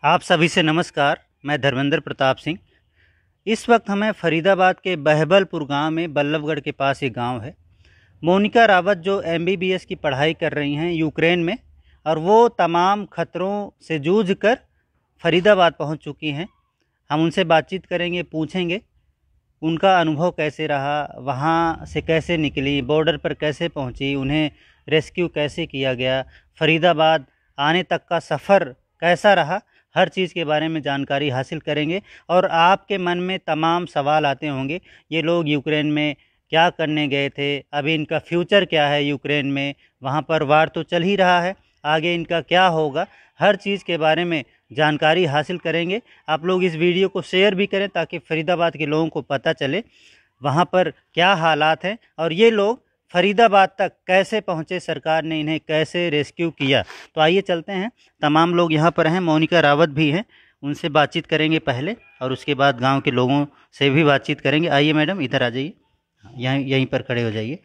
आप सभी से नमस्कार। मैं धर्मेंद्र प्रताप सिंह। इस वक्त हमें फरीदाबाद के बहबलपुर गांव में बल्लभगढ़ के पास ये गांव है। मोनिका रावत जो MBBS की पढ़ाई कर रही हैं यूक्रेन में, और वो तमाम खतरों से जूझ कर फरीदाबाद पहुंच चुकी हैं। हम उनसे बातचीत करेंगे, पूछेंगे उनका अनुभव कैसे रहा, वहाँ से कैसे निकली, बॉर्डर पर कैसे पहुँची, उन्हें रेस्क्यू कैसे किया गया, फरीदाबाद आने तक का सफ़र कैसा रहा, हर चीज़ के बारे में जानकारी हासिल करेंगे। और आपके मन में तमाम सवाल आते होंगे, ये लोग यूक्रेन में क्या करने गए थे, अभी इनका फ्यूचर क्या है यूक्रेन में, वहाँ पर वार तो चल ही रहा है, आगे इनका क्या होगा, हर चीज़ के बारे में जानकारी हासिल करेंगे। आप लोग इस वीडियो को शेयर भी करें ताकि फरीदाबाद के लोगों को पता चले वहाँ पर क्या हालात हैं और ये लोग फरीदाबाद तक कैसे पहुँचे, सरकार ने इन्हें कैसे रेस्क्यू किया। तो आइए चलते हैं। तमाम लोग यहाँ पर हैं, मोनिका रावत भी हैं, उनसे बातचीत करेंगे पहले और उसके बाद गांव के लोगों से भी बातचीत करेंगे। आइए मैडम, इधर आ जाइए, यहीं पर खड़े हो जाइए।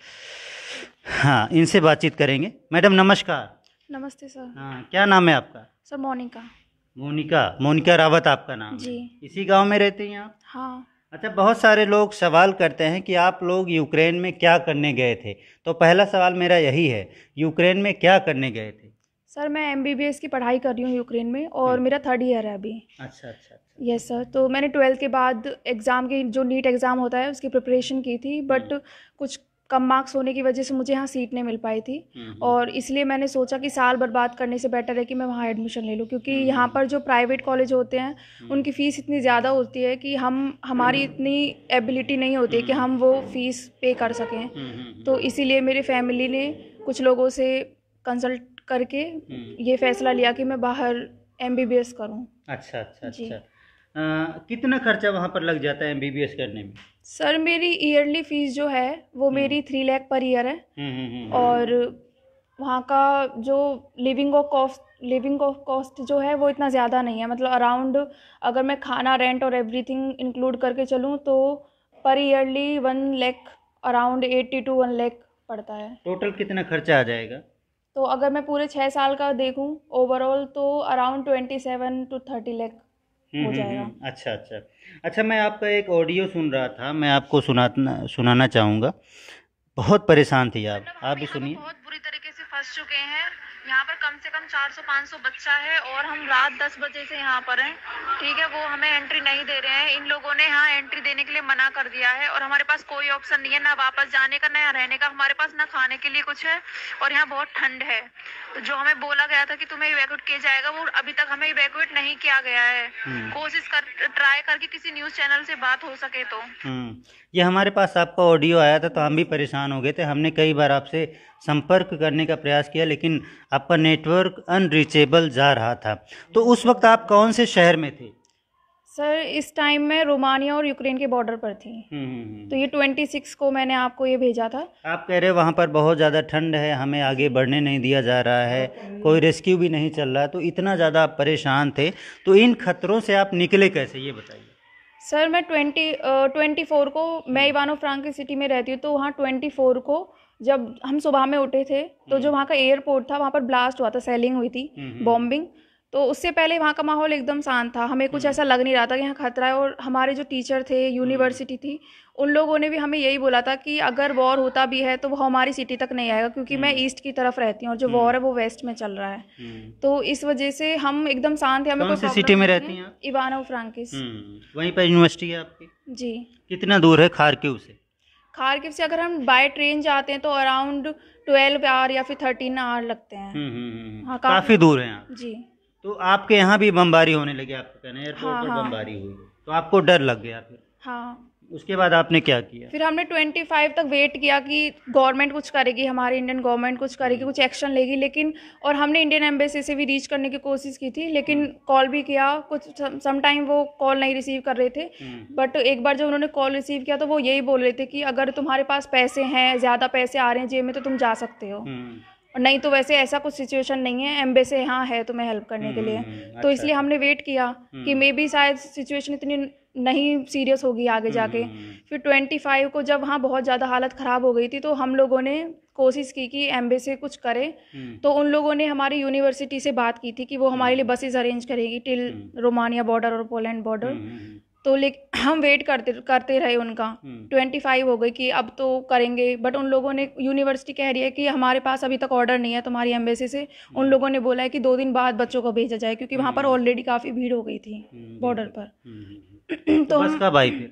हाँ, इनसे बातचीत करेंगे। मैडम नमस्कार। नमस्ते सर। हाँ, क्या नाम है आपका? सर मोनिका। मोनिका रावत आपका नाम जी। है। इसी गांव में रहते हैं आप? हाँ। अच्छा, बहुत सारे लोग सवाल करते हैं कि आप लोग यूक्रेन में क्या करने गए थे, तो पहला सवाल मेरा यही है, यूक्रेन में क्या करने गए थे? सर मैं MBBS की पढ़ाई कर रही हूँ यूक्रेन में और मेरा 3rd ईयर है अभी। अच्छा। Yes sir. तो मैंने 12th के बाद एग्ज़ाम की, जो नीट एग्ज़ाम होता है, उसकी प्रिपरेशन की थी, बट कुछ कम मार्क्स होने की वजह से मुझे यहाँ सीट नहीं मिल पाई थी और इसलिए मैंने सोचा कि साल बर्बाद करने से बेटर है कि मैं वहाँ एडमिशन ले लूँ, क्योंकि यहाँ पर जो प्राइवेट कॉलेज होते हैं उनकी फ़ीस इतनी ज़्यादा होती है कि हमारी इतनी एबिलिटी नहीं होती है कि हम वो फ़ीस पे कर सकें। तो इसीलिए मेरी फैमिली ने कुछ लोगों से कंसल्ट करके ये फ़ैसला लिया कि मैं बाहर MBBS करूँ। अच्छा। कितना खर्चा वहाँ पर लग जाता है MBBS करने में? सर मेरी ईयरली फ़ीस जो है वो मेरी 3 लाख पर ईयर है और वहाँ का जो लिविंग ऑफ कॉस्ट जो है वो इतना ज़्यादा नहीं है। मतलब अराउंड, अगर मैं खाना, रेंट और एवरीथिंग इंक्लूड करके चलूँ तो पर yearly 1 lakh, around 80 to 1 lakh पड़ता है। टोटल कितना खर्चा आ जाएगा? तो अगर मैं पूरे 6 साल का देखूँ ओवरऑल तो अराउंड 27 to 30 लाख हो जाएगा। अच्छा, मैं आपका एक ऑडियो सुन रहा था, मैं आपको सुनाना चाहूँगा। बहुत परेशान थी आप भी सुनिए। बहुत बुरी तरीके से फंस चुके हैं। यहाँ पर कम से कम 400-500 बच्चा है और हम रात 10 बजे से यहाँ पर हैं। ठीक है, वो हमें एंट्री नहीं दे रहे हैं। इन लोगों ने यहाँ एंट्री देने के लिए मना कर दिया है और हमारे पास कोई ऑप्शन नहीं है, ना वापस जाने का, ना यहाँ रहने का, हमारे पास ना खाने के लिए कुछ है और यहाँ बहुत ठंड है। तो जो हमें बोला गया था कि तुम्हें इवैक्यूएट किया जाएगा, वो अभी तक हमें इवैक्यूएट नहीं किया गया है। ट्राई करके किसी न्यूज़ चैनल से बात हो सके तो। ये हमारे पास आपका ऑडियो आया था तो हम भी परेशान हो गए थे। हमने कई बार आपसे संपर्क करने का प्रयास किया लेकिन आपका नेटवर्क अनरीचेबल जा रहा था। तो उस वक्त आप कौन से शहर में थे? सर इस टाइम मैं रोमानिया और यूक्रेन के बॉर्डर पर थी। तो ये 26 को मैंने आपको ये भेजा था। आप कह रहे हो वहाँ पर बहुत ज़्यादा ठंड है, हमें आगे बढ़ने नहीं दिया जा रहा है, कोई रेस्क्यू भी नहीं चल रहा है, तो इतना ज़्यादा आप परेशान थे, तो इन खतरों से आप निकले कैसे, ये बताइए। सर मैं 24 को, मैं इवानो फ्रांकी सिटी में रहती हूँ, तो वहाँ 24 को जब हम सुबह में उठे थे तो जो वहाँ का एयरपोर्ट था वहाँ पर ब्लास्ट हुआ था, सेलिंग हुई थी, बॉम्बिंग। तो उससे पहले वहाँ का माहौल एकदम शांत था, हमें कुछ ऐसा लग नहीं रहा था कि यहाँ खतरा है। और हमारे जो टीचर थे, यूनिवर्सिटी थी, उन लोगों ने भी हमें यही बोला था कि अगर वॉर होता भी है तो वो हमारी सिटी तक नहीं आएगा, क्योंकि मैं ईस्ट की तरफ रहती हूँ और जो वॉर है वो वेस्ट में चल रहा है। तो इस वजह से हम एकदम शांत हैं। हमें कौन सी सिटी में रहती हैं आप? इवानो फ्रांकिस। वहीं पर यूनिवर्सिटी है आपकी? जी। कितना दूर है खारकिव से? खारकिव से अगर हम बाय ट्रेन जाते हैं तो अराउंड 12 आवर या फिर 13 आवर लगते हैं। हाँ, काफ़ी दूर है आप। जी। तो आपके यहाँ भी बमबारी होने लगी, आपको कहना है एयरपोर्ट पर बमबारी हुई, तो आपको डर लग गया फिर? हाँ। उसके बाद आपने क्या किया? फिर हमने 25 तक वेट किया कि गवर्नमेंट कुछ करेगी, हमारी इंडियन गवर्नमेंट कुछ करेगी, कुछ एक्शन लेगी, लेकिन और हमने इंडियन एम्बेसी से भी रीच करने की कोशिश की थी, लेकिन कॉल भी किया, कुछ सम टाइम वो कॉल नहीं रिसीव कर रहे थे। बट एक बार जब उन्होंने कॉल रिसीव किया तो वो यही बोल रहे थे कि अगर तुम्हारे पास पैसे हैं, ज़्यादा पैसे आ रहे हैं जेब में, तो तुम जा सकते हो, और नहीं तो वैसे ऐसा कुछ सिचुएशन नहीं है, एम्बेसी यहाँ है तुम्हें हेल्प करने के लिए। तो इसलिए हमने वेट किया कि मे बी शायद सिचुएशन इतनी नहीं सीरियस होगी आगे जाके। फिर 25 को जब वहाँ बहुत ज़्यादा हालत ख़राब हो गई थी तो हम लोगों ने कोशिश की कि एम्बेसी कुछ करे। तो उन लोगों ने हमारी यूनिवर्सिटी से बात की थी कि वो हमारे लिए बसेस अरेंज करेगी टिल रोमानिया बॉर्डर और पोलैंड बॉर्डर। तो लेकिन हम वेट करते रहे उनका। 25 हो गई कि अब तो करेंगे, बट उन लोगों ने, यूनिवर्सिटी कह रही है कि हमारे पास अभी तक ऑर्डर नहीं है तुम्हारी एम्बेसी से। उन लोगों ने बोला है कि 2 दिन बाद बच्चों को भेजा जाए, क्योंकि वहाँ पर ऑलरेडी काफ़ी भीड़ हो गई थी बॉर्डर पर। तो बस कब आई फिर?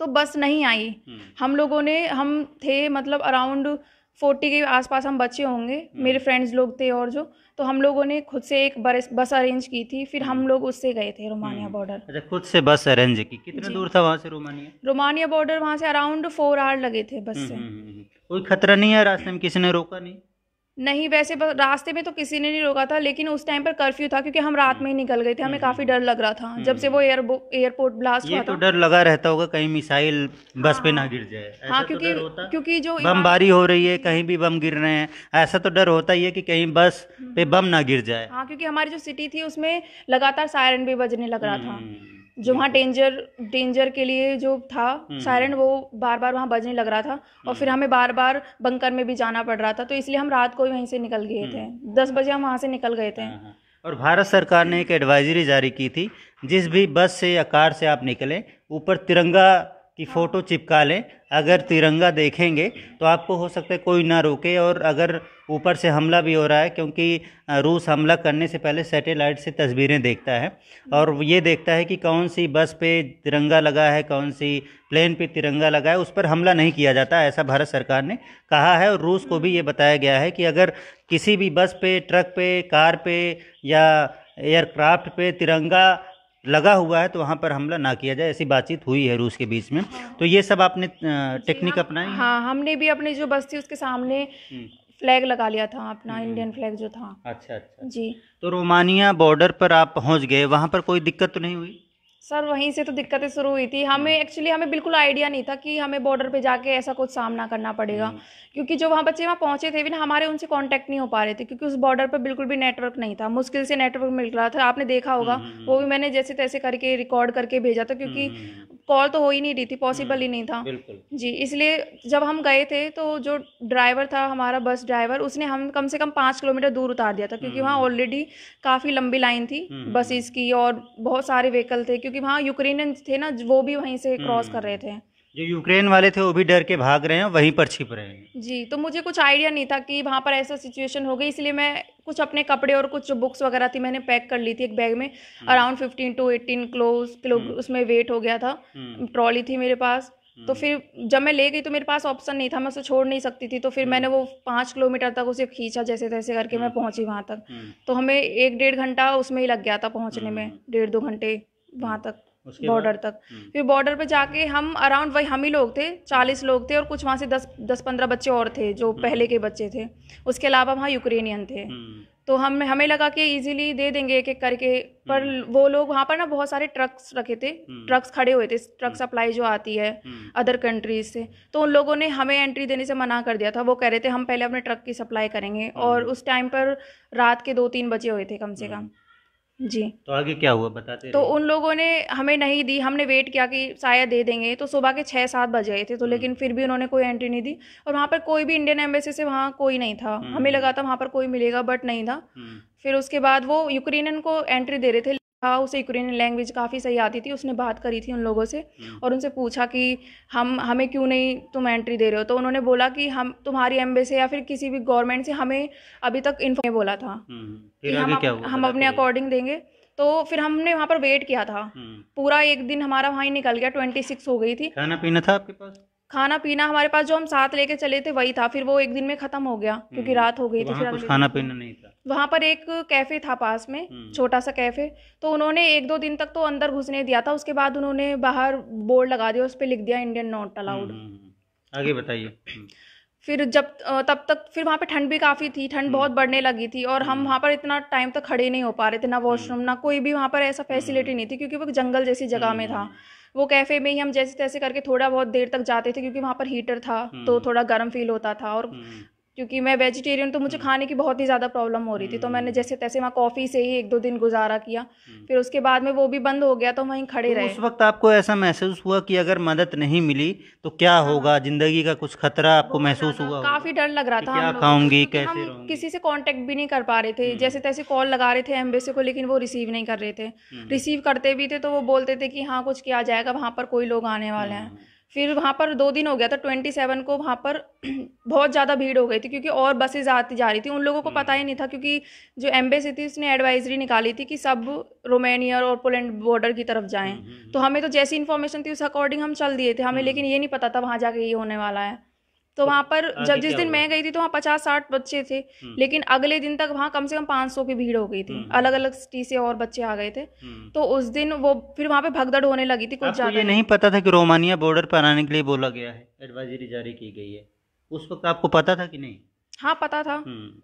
तो बस नहीं आई। हम थे मतलब अराउंड 40 के आसपास हम बच्चे होंगे, मेरे फ्रेंड्स लोग थे और जो, तो हम लोगों ने खुद से एक बस अरेंज की थी, फिर हम लोग उससे गए थे रोमानिया बॉर्डर। अच्छा, खुद से बस अरेंज की। कितने दूर था वहाँ से रोमानिया बॉर्डर? वहाँ से अराउंड 4 आवर लगे थे बस से। कोई खतरा नहीं है रास्ते में? किसी ने रोका नहीं? नहीं, वैसे रास्ते में तो किसी ने नहीं रोका था, लेकिन उस टाइम पर कर्फ्यू था, क्योंकि हम रात में ही निकल गए थे, हमें काफ़ी डर लग रहा था जब से वो एयरपोर्ट ब्लास्ट हुआ ये था। तो डर लगा रहता होगा कहीं मिसाइल बस पे ना गिर जाए, ऐसा हाँ, तो डर होता? क्योंकि जो बमबारी हो रही है, कहीं भी बम गिर रहे हैं, ऐसा तो डर होता ही है कि कहीं बस पे बम ना गिर जाए। हाँ, क्योंकि हमारी जो सिटी थी उसमें लगातार सायरन भी बजने लग रहा था। जो वहाँ डेंजर के लिए जो था सायरन, वो बार बार वहाँ बजने लग रहा था, और फिर हमें बार बार बंकर में भी जाना पड़ रहा था, तो इसलिए हम रात को ही वहीं से निकल गए थे। 10 बजे हम वहाँ से निकल गए थे। और भारत सरकार ने एक एडवाइजरी जारी की थी, जिस भी बस से या कार से आप निकलें, ऊपर तिरंगा की फ़ोटो चिपका लें। अगर तिरंगा देखेंगे तो आपको हो सकता है कोई ना रोके, और अगर ऊपर से हमला भी हो रहा है, क्योंकि रूस हमला करने से पहले सैटेलाइट से तस्वीरें देखता है और ये देखता है कि कौन सी बस पे तिरंगा लगा है, कौन सी प्लेन पे तिरंगा लगा है, उस पर हमला नहीं किया जाता, ऐसा भारत सरकार ने कहा है। और रूस को भी ये बताया गया है कि अगर किसी भी बस पे, ट्रक पे, कार पे या एयरक्राफ्ट पे तिरंगा लगा हुआ है तो वहाँ पर हमला ना किया जाए। ऐसी बातचीत हुई है रूस के बीच में। तो ये सब आपने टेक्निक अपनाई? हाँ, हमने भी अपने जो बस थी उसके सामने फ्लैग लगा लिया था, अपना इंडियन फ्लैग जो था। अच्छा जी। तो रोमानिया बॉर्डर पर आप पहुँच गए, वहाँ पर कोई दिक्कत तो नहीं हुई? सर, वहीं से तो दिक्कतें शुरू हुई थी। हमें बिल्कुल आइडिया नहीं था कि हमें बॉर्डर पे जाके ऐसा कुछ सामना करना पड़ेगा, क्योंकि जो वहाँ बच्चे वहाँ पहुँचे थे भी ना, हमारे उनसे कांटेक्ट नहीं हो पा रहे थे, क्योंकि उस बॉर्डर पर बिल्कुल भी नेटवर्क नहीं था। मुश्किल से नेटवर्क मिल रहा था, आपने देखा होगा। वो भी मैंने जैसे तैसे करके रिकॉर्ड करके भेजा था, क्योंकि कॉल तो हो ही नहीं रही थी, पॉसिबल ही नहीं था। जी, इसलिए जब हम गए थे तो जो ड्राइवर था हमारा, बस ड्राइवर, उसने हम कम से कम 5 किलोमीटर दूर उतार दिया था, क्योंकि वहाँ ऑलरेडी काफ़ी लंबी लाइन थी बसेस की और बहुत सारे व्हीकल थे, क्योंकि वहाँ यूक्रेनियन थे ना, वो भी वहीं से क्रॉस कर रहे थे। जो यूक्रेन वाले थे वो भी डर के भाग रहे हैं, वहीं पर छिप रहे हैं। जी, तो मुझे कुछ आइडिया नहीं था कि वहाँ पर ऐसा सिचुएशन हो गई, इसलिए मैं कुछ अपने कपड़े और कुछ जो बुक्स वगैरह थी मैंने पैक कर ली थी एक बैग में। अराउंड 15 to 18 किलो उसमें वेट हो गया था। ट्रॉली थी मेरे पास। तो फिर जब मैं ले गई तो मेरे पास ऑप्शन नहीं था, मैं उसे छोड़ नहीं सकती थी, तो फिर मैंने वो 5 किलोमीटर तक उसे खींचा, जैसे तैसे करके मैं पहुंची वहाँ तक। तो हमें 1-1.5 घंटा उसमें ही लग गया था पहुँचने में, 1.5-2 घंटे वहाँ तक, बॉर्डर तक। फिर बॉर्डर पे जाके हम अराउंड, वही हम ही लोग थे, 40 लोग थे, और कुछ वहाँ से 10-15 बच्चे और थे जो पहले के बच्चे थे। उसके अलावा वहाँ यूक्रेनियन थे। तो हमें लगा कि इजीली दे देंगे एक एक करके, पर वो लोग वहाँ पर ना बहुत सारे ट्रक्स रखे थे, ट्रक्स खड़े हुए थे, ट्रक सप्लाई जो आती है अदर कंट्रीज से। तो उन लोगों ने हमें एंट्री देने से मना कर दिया था। वो कह रहे थे हम पहले अपने ट्रक की सप्लाई करेंगे, और उस टाइम पर रात के 2-3 बजे हुए थे कम से कम। जी। तो आगे क्या हुआ बताते? तो उन लोगों ने हमें नहीं दी, हमने वेट किया कि शायद दे देंगे। तो सुबह के 6-7 बज गए थे, तो लेकिन फिर भी उन्होंने कोई एंट्री नहीं दी, और वहाँ पर कोई भी इंडियन एम्बेसी से वहाँ कोई नहीं था। हमें लगा था वहाँ पर कोई मिलेगा, बट नहीं था। फिर उसके बाद वो यूक्रेनियन को एंट्री दे रहे थे। हाँ, उसे यूक्रेनियन लैंग्वेज काफ़ी सही आती थी, उसने बात करी थी उन लोगों से और उनसे पूछा कि हमें क्यों नहीं तुम एंट्री दे रहे हो। तो उन्होंने बोला कि हम तुम्हारी एम्बेसी या फिर किसी भी गवर्नमेंट से हमें अभी तक इन्फॉर्म बोला था कि हम अपने अकॉर्डिंग देंगे। तो फिर हमने वहाँ पर वेट किया था, पूरा एक दिन हमारा वहाँ ही निकल गया, 26 हो गई थी। खाना पीना था आपके पास? खाना पीना हमारे पास जो हम साथ लेके चले थे वही था, फिर वो एक दिन में खत्म हो गया क्योंकि रात हो गई थी। फिर कुछ खाना पीना नहीं था वहाँ पर। एक कैफे था पास में, छोटा सा कैफे, तो उन्होंने 1-2 दिन तक तो अंदर घुसने दिया था। उसके बाद उन्होंने बाहर बोर्ड लगा दिया, उस पर लिख दिया इंडियन नॉट अलाउड। आगे बताइए। फिर तब तक फिर वहाँ पे ठंड भी काफ़ी थी, ठंड बहुत बढ़ने लगी थी, और हम वहाँ पर इतना टाइम तक खड़े नहीं हो पा रहे थे, ना वॉशरूम ना कोई भी वहाँ पर ऐसा फैसिलिटी नहीं थी, क्योंकि वो जंगल जैसी जगह में था। वो कैफ़े में ही हम जैसे तैसे करके थोड़ा बहुत देर तक जाते थे, क्योंकि वहाँ पर हीटर था तो थोड़ा गर्म फील होता था, और क्योंकि मैं वेजिटेरियन, तो मुझे खाने की बहुत ही ज़्यादा प्रॉब्लम हो रही थी। तो मैंने जैसे तैसे वहाँ कॉफ़ी से ही 1-2 दिन गुजारा किया। फिर उसके बाद में वो भी बंद हो गया, तो वहीं खड़े तो रहे। उस वक्त आपको ऐसा महसूस हुआ कि अगर मदद नहीं मिली तो क्या होगा, जिंदगी का कुछ खतरा आपको महसूस हुआ होगा? काफ़ी डर लग रहा कि था क्या हम लोगों को, खाऊंगी, क्योंकि कैसे हम रहूंगी? किसी से कांटेक्ट भी नहीं कर पा रहे थे। जैसे तैसे कॉल लगा रहे थे एम्बेसी को, लेकिन वो रिसीव नहीं कर रहे थे। रिसीव करते भी थे तो वो बोलते थे कि हाँ कुछ किया जाएगा, वहाँ पर कोई लोग आने वाले हैं। फिर वहाँ पर 2 दिन हो गया था, 27 को वहाँ पर बहुत ज़्यादा भीड़ हो गई थी, क्योंकि और बसेज आती जा रही थी। उन लोगों को पता ही नहीं था, क्योंकि जो एम्बेसी थी उसने एडवाइजरी निकाली थी कि सब रोमानिया और पोलैंड बॉर्डर की तरफ जाएं। तो हमें तो जैसी इन्फॉर्मेशन थी उस अकॉर्डिंग हम चल दिए थे हमें, लेकिन ये नहीं पता था वहाँ जाके ये होने वाला है। तो वहाँ पर जब जिस दिन मैं गई थी तो वहाँ 50-60 बच्चे थे, लेकिन अगले दिन तक वहाँ कम से कम 500 की भीड़ हो गई थी। अलग अलग सिटी से और बच्चे आ गए थे। तो उस दिन वो फिर वहाँ पे भगदड़ होने लगी थी कुछ आपको ज़्यादा। ये नहीं पता था कि रोमानिया बॉर्डर पर आने के लिए बोला गया है, एडवाइजरी जारी की गई है? उस वक्त आपको पता था कि नहीं? हाँ पता था।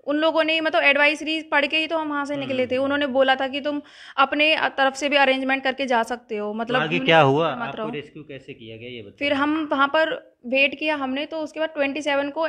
उन लोगों ने मतलब एडवाइजरी पढ़ के ही तो हम वहाँ से निकले थे। उन्होंने बोला था कि तुम अपने तरफ से भी अरेंजमेंट करके जा सकते हो, तो मतलब आगे क्या हुआ, मत आपको रहो। रेस्क्यू कैसे किया गया ये बताइए? फिर हम वहाँ पर वेट किया हमने, तो उसके बाद 27 को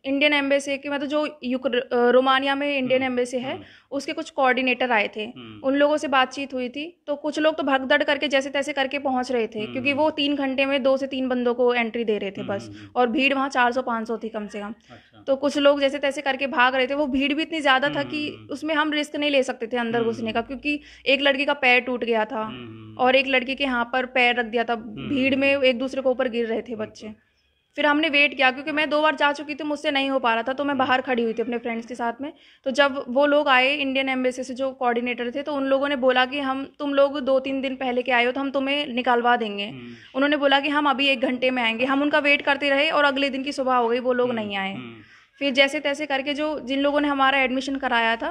इंडियन एम्बेसी की, मतलब जो रोमानिया में इंडियन एम्बेसी है उसके कुछ कोऑर्डिनेटर आए थे। उन लोगों से बातचीत हुई थी। तो कुछ लोग तो भगदड़ करके जैसे तैसे करके पहुंच रहे थे, क्योंकि वो 3 घंटे में 2 से 3 बंदों को एंट्री दे रहे थे बस, और भीड़ वहाँ 400-500 थी कम से कम। अच्छा। तो कुछ लोग जैसे तैसे करके भाग रहे थे। वो भीड़ भी इतनी ज़्यादा था कि उसमें हम रिस्क नहीं ले सकते थे अंदर घुसने का, क्योंकि एक लड़की का पैर टूट गया था और एक लड़की के यहाँ पर पैर रख दिया था। भीड़ में एक दूसरे के ऊपर गिर रहे थे बच्चे। फिर हमने वेट किया, क्योंकि मैं 2 बार जा चुकी थी, मुझसे नहीं हो पा रहा था, तो मैं बाहर खड़ी हुई थी अपने फ्रेंड्स के साथ में। तो जब वो लोग आए इंडियन एम्बेसी से, जो कोऑर्डिनेटर थे, तो उन लोगों ने बोला कि हम तुम लोग 2-3 दिन पहले के आए हो तो हम तुम्हें निकालवा देंगे। उन्होंने बोला कि हम अभी 1 घंटे में आएंगे। हम उनका वेट करते रहे और अगले दिन की सुबह हो गई, वो लोग नहीं आए। फिर जैसे तैसे करके जिन लोगों ने हमारा एडमिशन कराया था,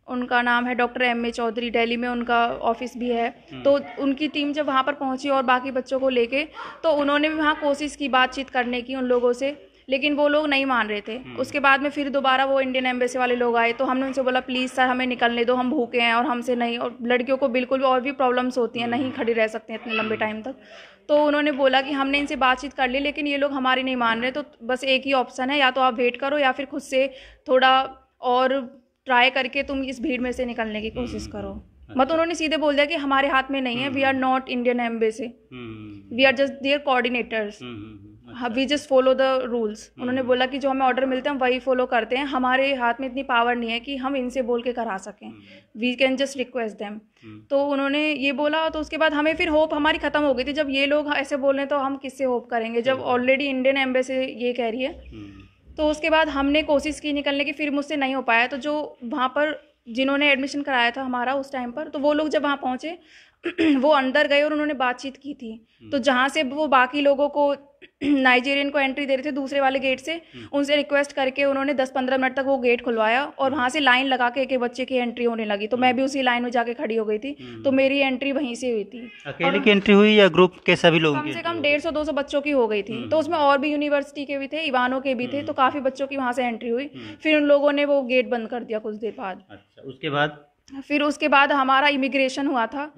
उनका नाम है डॉक्टर M.A. चौधरी, दिल्ली में उनका ऑफिस भी है। तो उनकी टीम जब वहाँ पर पहुँची और बाकी बच्चों को लेके, तो उन्होंने भी वहाँ कोशिश की बातचीत करने की उन लोगों से, लेकिन वो लोग नहीं मान रहे थे। उसके बाद में फिर दोबारा वो इंडियन एम्बेसी वाले लोग आए, तो हमने उनसे बोला प्लीज़ सर हमें निकलने दो, हम भूखे हैं और हमसे नहीं, और लड़कियों को बिल्कुल भी और भी प्रॉब्लम्स होती हैं, नहीं खड़ी रह सकते हैं इतने लंबे टाइम तक। तो उन्होंने बोला कि हमने इनसे बातचीत कर ली, लेकिन ये लोग हमारी नहीं मान रहे, तो बस एक ही ऑप्शन है, या तो आप वेट करो या फिर खुद से थोड़ा और ट्राई करके तुम इस भीड़ में से निकलने की कोशिश करो। मतलब उन्होंने सीधे बोल दिया कि हमारे हाथ में नहीं है, we are not Indian embassy, we are just their coordinators, we just follow the rules. उन्होंने बोला कि जो हमें ऑर्डर मिलते हैं हम वही फॉलो करते हैं, हमारे हाथ में इतनी पावर नहीं है कि हम इनसे बोल के करा सकें, we can just request them. तो उन्होंने ये बोला, तो उसके बाद हमें फिर होप हमारी ख़त्म हो गई थी। जब ये लोग ऐसे बोल रहे हैं तो हम किससे होप करेंगे, जब ऑलरेडी इंडियन एम्बेसी ये कह रही है। तो उसके बाद हमने कोशिश की निकलने की, फिर मुझसे नहीं हो पाया। तो जो वहाँ पर जिन्होंने एडमिशन कराया था हमारा उस टाइम पर, तो वो लोग जब वहाँ पहुँचे वो अंदर गए और उन्होंने बातचीत की थी। तो जहाँ से वो बाकी लोगों को नाइजीरियन को एंट्री दे रहे थे दूसरे वाले गेट से, उनसे रिक्वेस्ट करके उन्होंने 10-15 मिनट तक वो गेट खुलवाया, और वहाँ से लाइन लगा के एक बच्चे की एंट्री होने लगी। तो मैं भी उसी लाइन में जाके खड़ी हो गई थी, तो मेरी एंट्री वहीं से हुई थी। अकेले की एंट्री हुई या ग्रुप के सभी लोगों की? कम से कम 150-200 बच्चों की हो गई थी। तो उसमें और भी यूनिवर्सिटी के भी थे, इवानो के भी थे, तो काफ़ी बच्चों की वहाँ से एंट्री हुई। फिर उन लोगों ने वो गेट बंद कर दिया कुछ देर बाद। अच्छा, उसके बाद हमारा इमिग्रेशन हुआ था।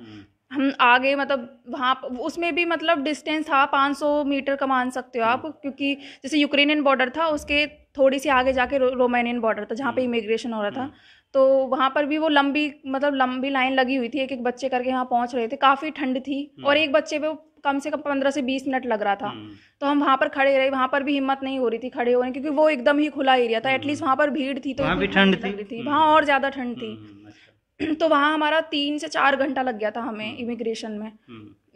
हम आगे मतलब वहाँ उसमें भी मतलब डिस्टेंस था 500 मीटर का मान सकते हो आप, क्योंकि जैसे यूक्रेनियन बॉर्डर था उसके थोड़ी सी आगे जाके रोमानियन बॉर्डर था जहाँ पे इमिग्रेशन हो रहा था। तो वहाँ पर भी वो लंबी लाइन लगी हुई थी, एक एक बच्चे करके वहाँ पहुँच रहे थे। काफ़ी ठंड थी और एक बच्चे पे कम से कम 15 से 20 मिनट लग रहा था। तो हम वहाँ पर खड़े रहे, वहाँ पर भी हिम्मत नहीं हो रही थी खड़े होने, क्योंकि वो एकदम ही खुला एरिया था। एटलीस्ट वहाँ पर भीड़ थी तो वहाँ भी ठंड थी, वहाँ और ज़्यादा ठंड थी। तो वहाँ हमारा 3 से 4 घंटा लग गया था हमें इमिग्रेशन में।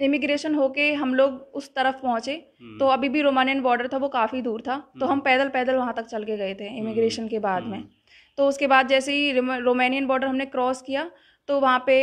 इमिग्रेशन होके हम लोग उस तरफ पहुँचे, तो अभी भी रोमानियन बॉर्डर था, वो काफ़ी दूर था। तो हम पैदल पैदल वहाँ तक चल के गए थे इमिग्रेशन के बाद में। तो उसके बाद जैसे ही रोमानियन बॉर्डर हमने क्रॉस किया, तो वहाँ पे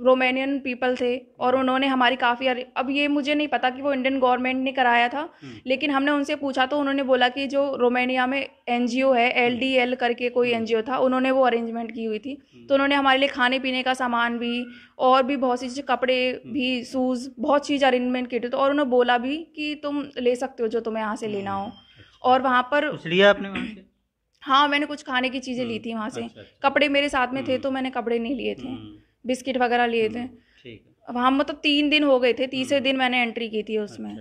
रोमानियन पीपल थे और उन्होंने हमारी काफ़ी, अब ये मुझे नहीं पता कि वो इंडियन गवर्नमेंट ने कराया था, लेकिन हमने उनसे पूछा तो उन्होंने बोला कि जो रोमानिया में NGO है, LDL करके कोई NGO था, उन्होंने वो अरेंजमेंट की हुई थी। तो उन्होंने हमारे लिए खाने पीने का सामान भी और भी बहुत सी चीज़ें, कपड़े भी, शूज़, बहुत चीज़ अरेंजमेंट की थी। तो और उन्होंने बोला भी कि तुम ले सकते हो जो तुम्हें यहाँ से लेना हो। और वहाँ पर कुछ लिया आपने वहाँ से? हाँ, मैंने कुछ खाने की चीज़ें ली थी वहाँ से। कपड़े मेरे साथ में थे तो मैंने कपड़े नहीं लिए थे, बिस्किट वगैरह लिए थे। वहाँ मतलब 3 दिन हो गए थे, तीसरे दिन मैंने एंट्री की थी उसमें।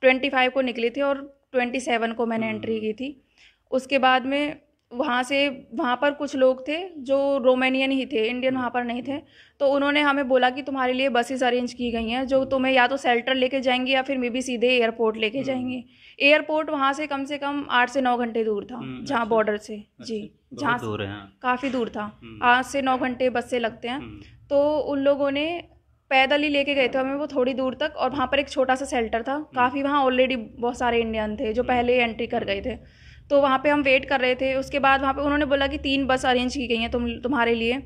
25 को निकली थी और 27 को मैंने एंट्री की थी। उसके बाद में वहाँ पर कुछ लोग थे जो रोमानियन ही थे, इंडियन वहाँ पर नहीं थे। तो उन्होंने हमें बोला कि तुम्हारे लिए बसेस अरेंज की गई हैं जो तुम्हें या तो शेल्टर लेके जाएंगी या फिर मे बी सीधे एयरपोर्ट लेके जाएंगे। एयरपोर्ट वहाँ से कम 8 से 9 घंटे दूर था, जहाँ बॉर्डर से। जी, जहाँ काफ़ी दूर था, 8 से 9 घंटे बस से लगते हैं। तो उन लोगों ने पैदल ही लेके गए थे हमें वो थोड़ी दूर तक, और वहाँ पर एक छोटा सा शेल्टर था। काफ़ी वहाँ ऑलरेडी बहुत सारे इंडियन थे जो पहले एंट्री कर गए थे। तो वहाँ पे हम वेट कर रहे थे। उसके बाद वहाँ पे उन्होंने बोला कि 3 बस अरेंज की गई हैं तुम्हारे लिए।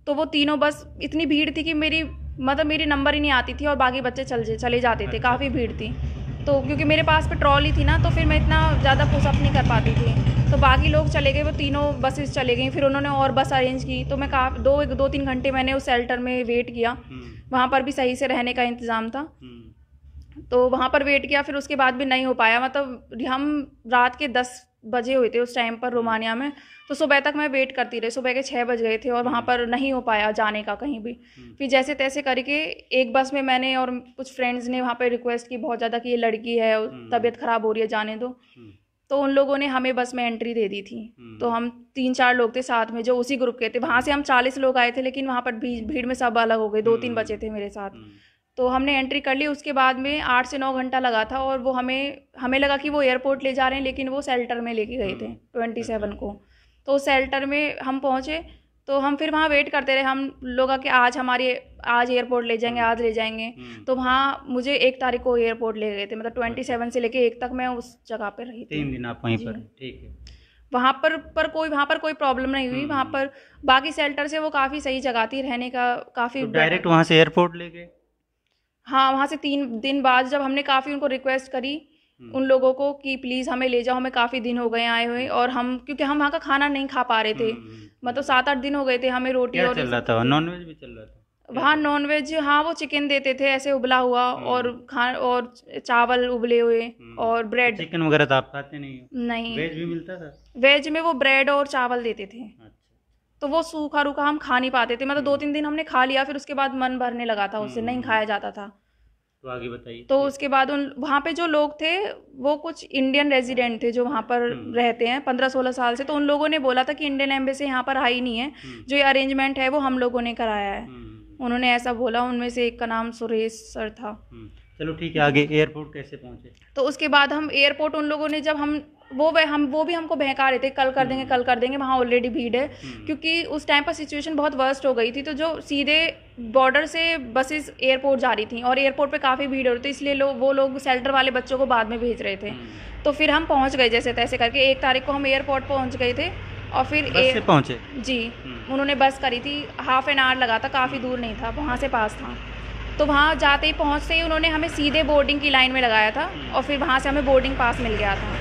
तो वो तीनों बस, इतनी भीड़ थी कि मेरी नंबर ही नहीं आती थी और बाकी बच्चे चले जाते थे, काफ़ी भीड़ थी। तो क्योंकि मेरे पास पेट्रोल ही थी ना, तो फिर मैं इतना ज़्यादा पुशअप नहीं कर पाती थी। तो बाकी लोग चले गए, वो तीनों बसेस चले गई। फिर उन्होंने और बस अरेंज की। तो मैं 2-3 घंटे मैंने उस शेल्टर में वेट किया। वहाँ पर भी सही से रहने का इंतज़ाम था, तो वहाँ पर वेट किया। फिर उसके बाद भी नहीं हो पाया। मतलब हम रात के 10 बजे हुए थे उस टाइम पर रोमानिया में। तो सुबह तक मैं वेट करती रही, सुबह के 6 बज गए थे और वहाँ पर नहीं हो पाया जाने का कहीं भी। फिर जैसे तैसे करके एक बस में मैंने और कुछ फ्रेंड्स ने वहाँ पर रिक्वेस्ट की बहुत ज़्यादा कि ये लड़की है, तबीयत ख़राब हो रही है, जाने दो। तो उन लोगों ने हमें बस में एंट्री दे दी थी। तो हम 3-4 लोग थे साथ में जो उसी ग्रुप के थे। वहाँ से हम 40 लोग आए थे, लेकिन वहाँ पर भीड़ में सब अलग हो गए। 2-3 बचे थे मेरे साथ। तो हमने एंट्री कर ली। उसके बाद में 8 से 9 घंटा लगा था, और वो हमें लगा कि वो एयरपोर्ट ले जा रहे हैं, लेकिन वो शेल्टर में लेके गए थे 27 को। तो शेल्टर में हम पहुँचे, तो हम फिर वहाँ वेट करते रहे। हम लोग कि आज एयरपोर्ट ले जाएंगे, आज ले जाएंगे। तो वहाँ मुझे 1 तारीख को एयरपोर्ट ले गए थे। मतलब 27 से लेके 1 तक मैं उस जगह पे रही थी। 3 दिन आप वहीं पर? ठीक है। वहाँ पर कोई प्रॉब्लम नहीं हुई। वहाँ पर बाकी शेल्टर से वो काफ़ी सही जगह थी रहने का, काफ़ी। तो डायरेक्ट वहाँ से एयरपोर्ट ले गए? हाँ, वहाँ से 3 दिन बाद जब हमने काफ़ी उनको रिक्वेस्ट करी उन लोगों को कि प्लीज़ हमें ले जाओ, हमें काफ़ी दिन हो गए आए हुए, और क्योंकि हम वहाँ का खाना नहीं खा पा रहे थे। मतलब 7-8 दिन हो गए थे। हमें रोटी और चल रहा था, नॉनवेज भी चल रहा था वहाँ। नॉनवेज, हाँ, वो चिकन देते थे ऐसे उबला हुआ, और चावल उबले हुए और ब्रेड। चिकन वगैरह तो आप खाते नहीं हो? नहीं। वेज भी मिलता था? वेज में वो ब्रेड और चावल देते थे। तो वो सूखा रूखा हम खा नहीं पाते थे। मतलब 2-3 दिन हमने खा लिया, फिर उसके बाद मन भरने लगा था, उससे नहीं खाया जाता था। तो आगे बताइए। तो उसके बाद वहाँ पे जो लोग थे वो कुछ इंडियन रेजिडेंट थे जो वहाँ पर रहते हैं 15-16 साल से। तो उन लोगों ने बोला था कि इंडियन एम्बेसी यहाँ पर आई नहीं है, जो ये अरेंजमेंट है वो हम लोगों ने कराया है। उन्होंने ऐसा बोला। उनमें से एक का नाम सुरेश सर था। चलो ठीक है, आगे एयरपोर्ट कैसे पहुँचे? तो उसके बाद हम एयरपोर्ट, उन लोगों ने जब वो भी हमको बहका रहे थे, कल कर देंगे, वहाँ ऑलरेडी भीड़ है। क्योंकि उस टाइम पर सिचुएशन बहुत वर्स्ट हो गई थी। तो जो सीधे बॉर्डर से बसेस एयरपोर्ट जा रही थी और एयरपोर्ट पे काफ़ी भीड़ हो रही थी, इसलिए वो लोग शेल्टर वाले बच्चों को बाद में भेज रहे थे। तो फिर हम पहुँच गए जैसे तैसे करके। 1 तारीख को हम एयरपोर्ट पहुँच गए थे, और फिर बस से पहुँचे? जी, उन्होंने बस करी थी। ½ एन आवर लगा था, काफ़ी दूर नहीं था, वहाँ से पास था। तो वहाँ जाते ही पहुँचते ही उन्होंने हमें सीधे बोर्डिंग की लाइन में लगाया था, और फिर वहाँ से हमें बोर्डिंग पास मिल गया था।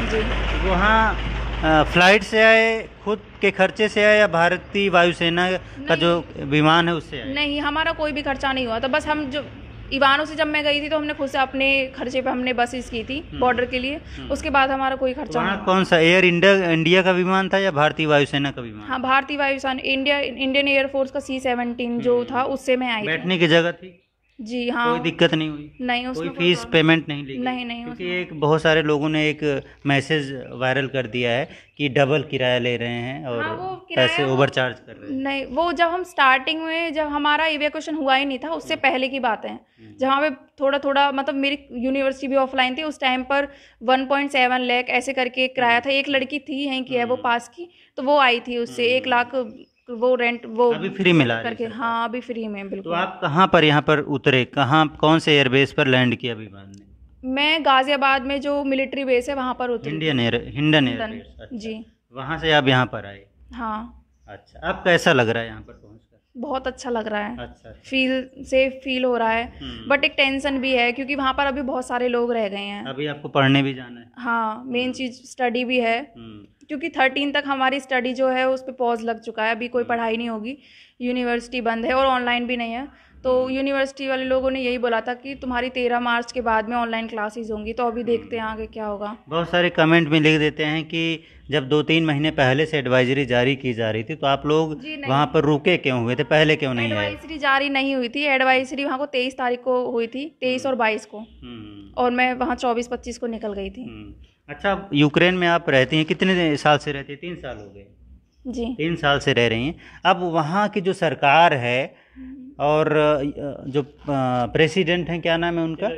जी। वहाँ फ्लाइट से आए, खुद के खर्चे से आए, या भारतीय वायुसेना का जो विमान है उससे आए? नहीं, हमारा कोई भी खर्चा नहीं हुआ था। बस हम जो इवानो से जब मैं गई थी तो हमने खुद से अपने खर्चे पे हमने बसेस की थी बॉर्डर के लिए। उसके बाद हमारा कोई खर्चा नहीं। कौन सा एयर इंडिया का विमान था या भारतीय वायुसेना का विमान? हाँ, भारतीय वायुसेना, इंडियन एयरफोर्स का C-17 जो था, उससे मैं आई थी। बैठने की जगह थी? जी हाँ। कोई दिक्कत नहीं हुई? नहीं, कोई फीस पेमेंट नहीं ली? नहीं। क्योंकि एक बहुत सारे लोगों ने एक मैसेज वायरल कर दिया है कि डबल किराया ले रहे हैं और पैसे ओवर चार्ज कर रहे हैं। नहीं, वो जब हम स्टार्टिंग में, जब हमारा इवैक्यूएशन हुआ ही नहीं था, उससे पहले की बात है, जहाँ पे थोड़ा मतलब मेरी यूनिवर्सिटी भी ऑफलाइन थी उस टाइम पर। 1.7 लाख ऐसे करके किराया था। एक लड़की थी यहीं की है, वो पास की, तो वो आई थी, उससे 1 लाख वो रेंट वो अभी फ्री मिला करके। हाँ, अभी फ्री में, बिल्कुल। तो आप कहाँ पर यहाँ पर उतरे, कौन से एयरबेस पर लैंड किया विमान ने? मैं गाजियाबाद में जो मिलिट्री बेस है वहाँ पर उतरी। हिंडन एयरबेस? अच्छा। जी। वहाँ से आप यहाँ पर आए? हाँ। अच्छा, अब कैसा लग रहा है यहाँ पर पहुँचकर? बहुत अच्छा लग रहा है। अच्छा। सेफ फील हो रहा है, बट एक टेंशन भी है क्योंकि वहाँ पर अभी बहुत सारे लोग रह गए हैं। अभी आपको पढ़ने भी जाना है? हाँ, मेन चीज़ स्टडी भी है, क्योंकि 13 तक हमारी स्टडी जो है उस पर पॉज लग चुका है। अभी कोई पढ़ाई नहीं होगी, यूनिवर्सिटी बंद है और ऑनलाइन भी नहीं है। तो यूनिवर्सिटी वाले लोगों ने यही बोला था कि तुम्हारी 13 मार्च के बाद में ऑनलाइन क्लासेस होंगी। तो अभी देखते हैं आगे क्या होगा। बहुत सारे कमेंट में लिख देते हैं कि जब 2-3 महीने पहले से एडवाइजरी जारी की जा रही थी तो आप लोग वहाँ पर रुके क्यों हुए थे, पहले क्यों नहीं आए? एडवाइजरी जारी नहीं हुई थी। एडवाइजरी वहाँ को 23 तारीख को हुई थी, 23 और 22 को, और मैं वहाँ 24-25 को निकल गई थी। अच्छा, यूक्रेन में आप रहती हैं, कितने साल से रहती हैं? 3 साल हो गए जी। 3 साल से रह रही हैं। अब वहाँ की जो सरकार है और जो प्रेसिडेंट हैं, क्या नाम है उनका?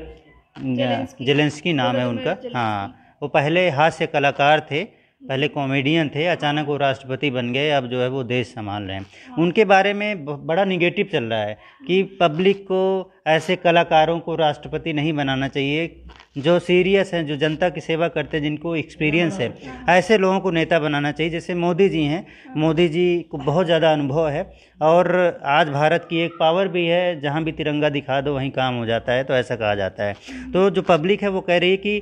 जेलेंस्की नाम है उनका। हाँ, वो पहले हास्य कलाकार थे, पहले कॉमेडियन थे, अचानक वो राष्ट्रपति बन गए, अब जो है वो देश संभाल रहे हैं। उनके बारे में बड़ा निगेटिव चल रहा है कि पब्लिक को ऐसे कलाकारों को राष्ट्रपति नहीं बनाना चाहिए, जो सीरियस हैं, जो जनता की सेवा करते हैं, जिनको एक्सपीरियंस है, ऐसे लोगों को नेता बनाना चाहिए। जैसे मोदी जी हैं, मोदी जी को बहुत ज़्यादा अनुभव है और आज भारत की एक पावर भी है, जहाँ भी तिरंगा दिखा दो वहीं काम हो जाता है, तो ऐसा कहा जाता है। तो जो पब्लिक है वो कह रही है कि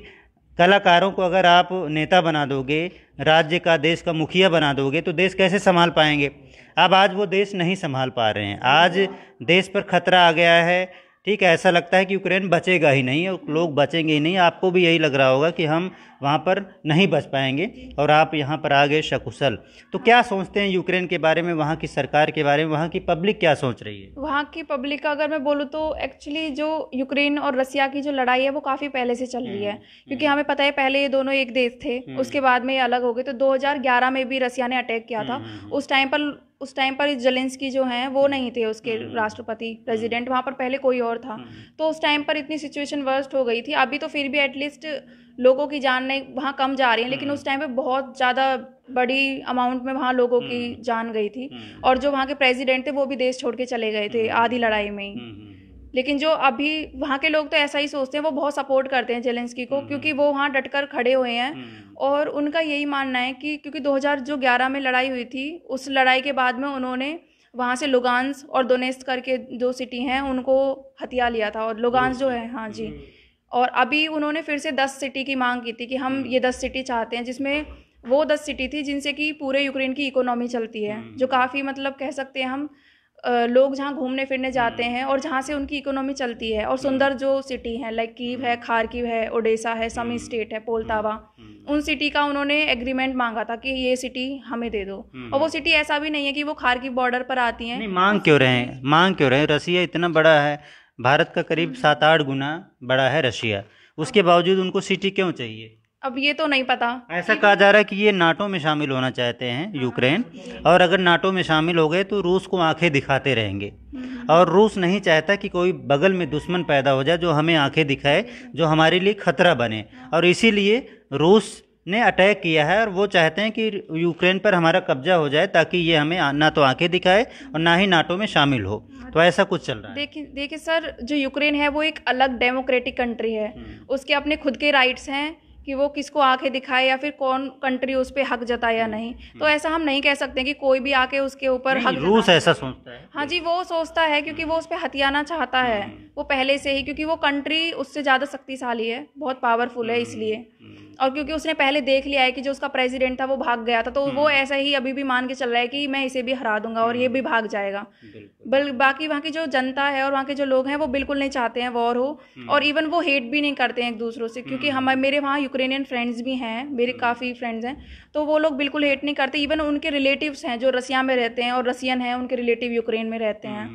कलाकारों को अगर आप नेता बना दोगे, राज्य का, देश का मुखिया बना दोगे, तो देश कैसे संभाल पाएंगे? अब आज वो देश नहीं संभाल पा रहे हैं, आज देश पर खतरा आ गया है। ठीक है, ऐसा लगता है कि यूक्रेन बचेगा ही नहीं और लोग बचेंगे ही नहीं। आपको भी यही लग रहा होगा कि हम वहाँ पर नहीं बच पाएंगे और आप यहाँ पर आ गए सकुशल। तो क्या सोचते हैं यूक्रेन के बारे में, वहाँ की सरकार के बारे में, वहाँ की पब्लिक क्या सोच रही है? वहाँ की पब्लिक का अगर मैं बोलूँ तो एक्चुअली जो यूक्रेन और रसिया की जो लड़ाई है वो काफ़ी पहले से चल रही है, क्योंकि हमें पता है पहले ये दोनों एक देश थे, उसके बाद में ये अलग हो गए। तो 2011 में भी रसिया ने अटैक किया था। उस टाइम पर जेलेंस्की जो हैं वो नहीं थे उसके राष्ट्रपति, प्रेसिडेंट, वहाँ पर पहले कोई और था। तो उस टाइम पर इतनी सिचुएशन वर्स्ट हो गई थी। अभी तो फिर भी एटलीस्ट लोगों की जान नहीं वहाँ कम जा रही है, लेकिन उस टाइम पे बहुत ज़्यादा बड़ी अमाउंट में वहाँ लोगों की जान गई थी। और जो वहाँ के प्रेसिडेंट थे वो भी देश छोड़ के चले गए थे आधी लड़ाई में ही। लेकिन जो अभी वहाँ के लोग तो ऐसा ही सोचते हैं, वो बहुत सपोर्ट करते हैं जेलेंस्की को, क्योंकि वो वहाँ डटकर खड़े हुए हैं। और उनका यही मानना है कि क्योंकि 2011 में लड़ाई हुई थी, उस लड़ाई के बाद में उन्होंने वहाँ से लुगांस और दोनेत्स्क करके 2 सिटी हैं उनको हथिया लिया था। और लुगांस जो है, हाँ जी, और अभी उन्होंने फिर से 10 सिटी की मांग की थी कि हम ये 10 सिटी चाहते हैं, जिसमें वो 10 सिटी थी जिनसे कि पूरे यूक्रेन की इकोनॉमी चलती है, जो काफ़ी मतलब कह सकते हैं हम लोग जहाँ घूमने फिरने जाते हैं और जहाँ से उनकी इकोनॉमी चलती है। और सुंदर जो सिटी हैं लाइक कीव है, खारकीव है, ओडेसा है, समी स्टेट है, पोल्तावा, उन सिटी का उन्होंने एग्रीमेंट मांगा था कि ये सिटी हमें दे दो। और वो सिटी ऐसा भी नहीं है कि वो खारकीव बॉर्डर पर आती हैं। नहीं, मांग क्यों रहे हैं? रसिया इतना बड़ा है, भारत का करीब 7-8 गुना बड़ा है रशिया, उसके बावजूद उनको सिटी क्यों चाहिए? अब ये तो नहीं पता। ऐसा कहा जा रहा है कि ये नाटो में शामिल होना चाहते हैं यूक्रेन, और अगर नाटो में शामिल हो गए तो रूस को आंखें दिखाते रहेंगे। और रूस नहीं चाहता कि कोई बगल में दुश्मन पैदा हो जाए जो हमें आंखें दिखाए, जो हमारे लिए खतरा बने। और इसीलिए रूस ने अटैक किया है और वो चाहते हैं कि यूक्रेन पर हमारा कब्जा हो जाए, ताकि ये हमें ना तो आंखें दिखाए और ना ही नाटो में शामिल हो। तो ऐसा कुछ चल रहा है। देखिए सर, जो यूक्रेन है वो एक अलग डेमोक्रेटिक कंट्री है, उसके अपने खुद के राइट्स हैं कि वो किसको आके दिखाए या फिर कौन कंट्री उस पर हक जताए या नहीं। तो ऐसा हम नहीं कह सकते कि कोई भी आके उसके ऊपर हक। रूस ऐसा सोचता है। हाँ जी, वो सोचता है क्योंकि वो उस पर हथियाना चाहता है वो पहले से ही, क्योंकि वो कंट्री उससे ज़्यादा शक्तिशाली है, बहुत पावरफुल है इसलिए। और क्योंकि उसने पहले देख लिया है कि जो उसका प्रेसिडेंट था वो भाग गया था, तो वो ऐसा ही अभी भी मान के चल रहा है कि मैं इसे भी हरा दूंगा और ये भी भाग जाएगा। बाकी वहाँ की जो जनता है और वहाँ के जो लोग हैं वो बिल्कुल नहीं चाहते हैं वॉर हो, और इवन वो हेट भी नहीं करते हैं एक दूसरों से, क्योंकि मेरे वहाँ यूक्रेनियन फ्रेंड्स भी हैं, मेरे काफ़ी फ्रेंड्स हैं, तो वो लोग बिल्कुल हेट नहीं करते। इवन उनके रिलेटिव्स हैं जो रसिया में रहते हैं और रसियन हैं, उनके रिलेटिव यूक्रेन में रहते हैं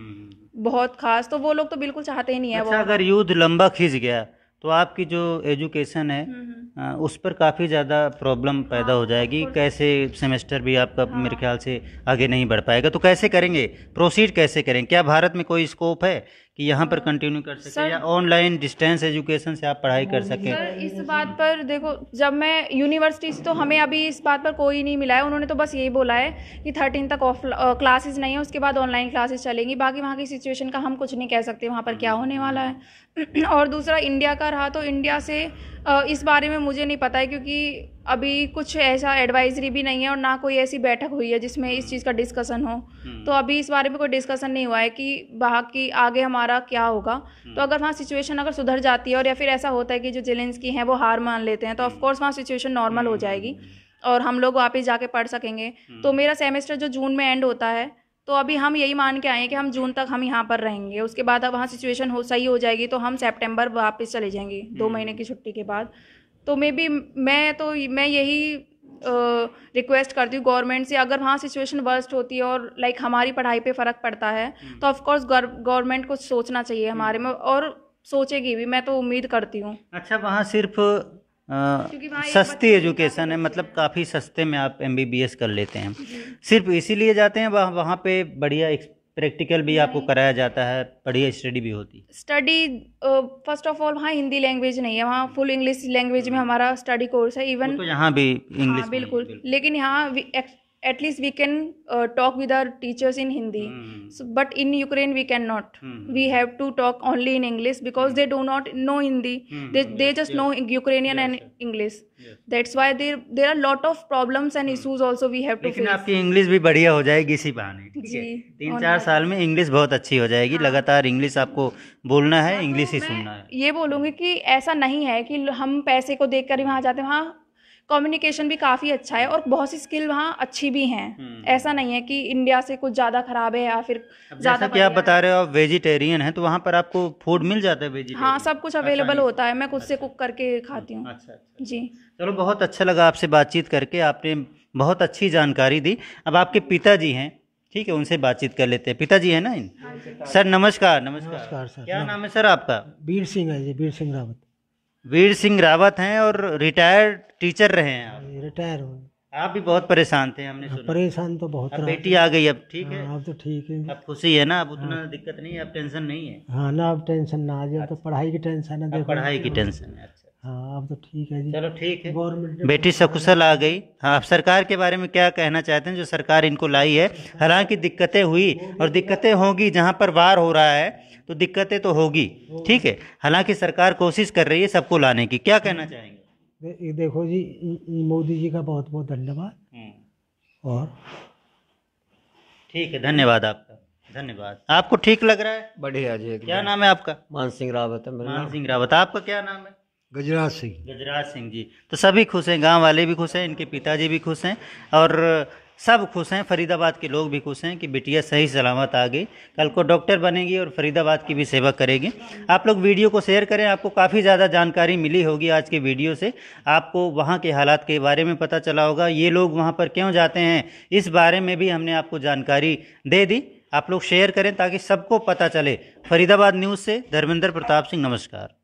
बहुत खास, तो वो लोग तो बिल्कुल चाहते ही नहीं है। अच्छा, अगर युद्ध लंबा खिंच गया तो आपकी जो एजुकेशन है उस पर काफ़ी ज़्यादा प्रॉब्लम पैदा हो जाएगी। कैसे सेमेस्टर भी आपका मेरे ख्याल से आगे नहीं बढ़ पाएगा, तो कैसे करेंगे, प्रोसीड कैसे करेंगे? क्या भारत में कोई स्कोप है कि यहाँ पर कंटिन्यू कर सकें, या ऑनलाइन डिस्टेंस एजुकेशन से आप पढ़ाई कर सकें? सर, इस बात पर देखो, जब मैं यूनिवर्सिटी से, तो हमें अभी इस बात पर कोई नहीं मिला है। उन्होंने तो बस यही बोला है कि 13 तक ऑफ क्लासेस नहीं है, उसके बाद ऑनलाइन क्लासेस चलेंगी। बाकी वहाँ की सिचुएशन का हम कुछ नहीं कह सकते वहाँ पर क्या होने वाला है। और दूसरा इंडिया का रहा, तो इंडिया से इस बारे में मुझे नहीं पता है, क्योंकि अभी कुछ ऐसा एडवाइजरी भी नहीं है और ना कोई ऐसी बैठक हुई है जिसमें इस चीज़ का डिस्कशन हो। तो अभी इस बारे में कोई डिस्कशन नहीं हुआ है कि बाकी आगे हमारा क्या होगा। तो अगर वहाँ सिचुएशन अगर सुधर जाती है और या फिर ऐसा होता है कि जो जेलेंस्की हैं वो हार मान लेते हैं, तो ऑफकोर्स वहाँ सिचुएशन नॉर्मल हो जाएगी और हम लोग वापस जाके पढ़ सकेंगे। तो मेरा सेमेस्टर जो जून में एंड होता है, तो अभी हम यही मान के आए हैं कि हम जून तक हम यहाँ पर रहेंगे। उसके बाद अब वहाँ सिचुएशन सही हो जाएगी तो हम सितंबर वापस चले जाएंगे 2 महीने की छुट्टी के बाद। तो मैं यही रिक्वेस्ट करती हूँ गवर्नमेंट से, अगर वहाँ सिचुएशन वर्स्ट होती है और लाइक हमारी पढ़ाई पे फ़र्क पड़ता है, तो ऑफकोर्स गवर्नमेंट को सोचना चाहिए हमारे में, और सोचेगी भी, मैं तो उम्मीद करती हूँ। अच्छा, वहाँ सिर्फ क्योंकि वहाँ एक सस्ती बच्चे एजुकेशन है, मतलब काफ़ी सस्ते में आप MBBS कर लेते हैं। सिर्फ इसीलिए जाते हैं वहाँ पे बढ़िया प्रैक्टिकल भी आपको कराया जाता है, बढ़िया स्टडी भी होती है। स्टडी फर्स्ट ऑफ ऑल वहाँ हिंदी लैंग्वेज नहीं है, वहाँ फुल इंग्लिश लैंग्वेज में हमारा स्टडी कोर्स है। इवन तो यहाँ भी इंग्लिश हाँ बिल्कुल, लेकिन यहाँ at least we can talk with our teachers in Hindi, but in Ukraine we can not, we have to talk only in English because they do not know Hindi, they just know Ukrainian and English. That's why there are lot of problems and issues also we have to लेकिन face. आपकी English भी बढ़िया हो जाएगी इसी बहाने, ठीक है? 3-4 साल में इंग्लिश बहुत अच्छी हो जाएगी। लगातार इंग्लिश आपको बोलना है, इंग्लिश ही सुनना है। ये बोलूँगी कि ऐसा नहीं है कि हम पैसे को देख कर ही वहाँ जाते हैं, वहाँ कम्युनिकेशन भी काफ़ी अच्छा है और बहुत सी स्किल वहाँ अच्छी भी हैं। ऐसा नहीं है कि इंडिया से कुछ ज़्यादा खराब है या फिर ज़्यादा। क्या आप बता रहे हो, आप वेजिटेरियन हैं, तो वहाँ पर आपको फूड मिल जाता है वेजिटेरियन? हाँ, सब कुछ अवेलेबल होता है, मैं खुद से कुक करके खाती हूँ। अच्छा जी, चलो, बहुत अच्छा लगा आपसे बातचीत करके, आपने बहुत अच्छी जानकारी दी। अब आपके पिताजी हैं, ठीक है, उनसे बातचीत कर लेते हैं। पिताजी है ना इन? सर नमस्कार। नमस्कार सर। क्या नाम है सर आपका? वीर सिंह है जी, वीर सिंह रावत। वीर सिंह रावत हैं और रिटायर्ड टीचर रहे हैं आप? रिटायर हुए। आप भी बहुत परेशान थे, हमने सुना। परेशान तो बहुत अब रहा। बेटी आ गई, अब ठीक है? अब तो ठीक है, अब खुशी है ना, अब उतना दिक्कत नहीं है, अब टेंशन नहीं है? हाँ ना, अब टेंशन ना आ जाए। अब तो पढ़ाई की टेंशन है, अब पढ़ाई की टेंशन है। अच्छा, हाँ अब तो ठीक है जी। चलो ठीक है, गवर्नमेंट बेटी सकुशल आ गई। हाँ, आप सरकार के बारे में क्या कहना चाहते हैं, जो सरकार इनको लाई है? हालांकि दिक्कतें हुई और दिक्कतें होगी, जहाँ पर वार हो रहा है तो दिक्कतें तो होगी, ठीक है, हालांकि सरकार कोशिश कर रही है सबको लाने की। क्या कहना चाहेंगे? देखो जी, मोदी जी का बहुत बहुत धन्यवाद। और ठीक है, धन्यवाद आपका, धन्यवाद। आपको ठीक लग रहा है? बढ़िया जी। क्या नाम है आपका? मान सिंह रावत है मेरा मान नाम। सिंह रावत। आपका क्या नाम है? गजराज सिंह। गजराज सिंह जी। तो सभी खुश हैं, गांव वाले भी खुश हैं, इनके पिताजी भी खुश हैं और सब खुश हैं, फरीदाबाद के लोग भी खुश हैं कि बिटिया सही सलामत आ गई, कल को डॉक्टर बनेगी और फरीदाबाद की भी सेवा करेगी। आप लोग वीडियो को शेयर करें, आपको काफ़ी ज़्यादा जानकारी मिली होगी आज के वीडियो से, आपको वहाँ के हालात के बारे में पता चला होगा, ये लोग वहाँ पर क्यों जाते हैं इस बारे में भी हमने आपको जानकारी दे दी। आप लोग शेयर करें ताकि सबको पता चले। फरीदाबाद न्यूज़ से धर्मेंद्र प्रताप सिंह, नमस्कार।